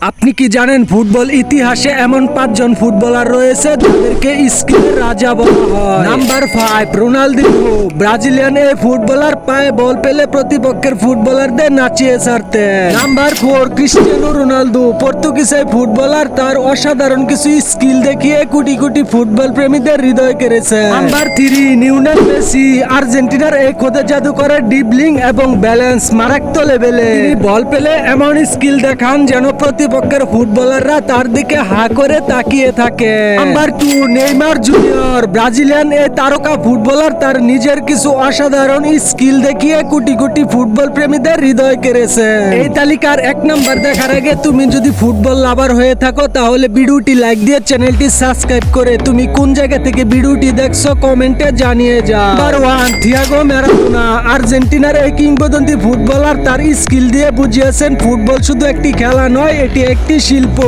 আপনি কি জানেন ফুটবল ইতিহাসে এমন 5জন ফুটবলার রয়েছে যাদেরকে স্কিলের রাজা বলা হয়। Number 5 Ronaldinho. ব্রাজিলিয়ান এই ফুটবলার পায়ে বল পেলে প্রতিপক্ষের ফুটবলারদের নাচিয়ে ছাড়তেন। Number 4 Cristiano Ronaldo. পর্তুগিজ এই ফুটবলার তার অসাধারণ কিছু স্কিল দেখিয়ে কোটি কোটি ফুটবল প্রেমীদের হৃদয় কেড়েছে। Number 3 Lionel Messi. আর্জেন্টিনার এই খোদে জাদুকরের ড্রিবলিং এবং ব্যালেন্স মারাত্মক লেভেলে। তিনি বল পেলে এমন স্কিল দেখান যেন প্রতিপক্ষের ফুটবলাররা তার দিকে হা করে তাকিয়ে থাকে। Number 2 Neymar junior. ব্রাজিলিয়ান এই তারকা ফুটবলার তার নিজের কিছু অসাধারণ স্কিল দেখিয়ে কোটি কোটি ফুটবল প্রেমীদের হৃদয় কেড়েছে। এই তালিকার 1 নাম্বার দেখার আগে তুমি যদি ফুটবল লাভার হয়ে থাকো তাহলে ভিডিওটি লাইক দিয়ে চ্যানেলটি সাবস্ক্রাইব করে তুমি কোন জায়গা থেকে ভিডিওটি দেখছো কমেন্টে জানিয়ে যাও। Number 1 Thiago Maradona. আর্জেন্টিনার এই কিংবদন্তি ফুটবলার তার স্কিল দিয়ে বুঝিয়েছেন ফুটবল শুধু একটি খেলা নয়, এটি একটি শিল্প।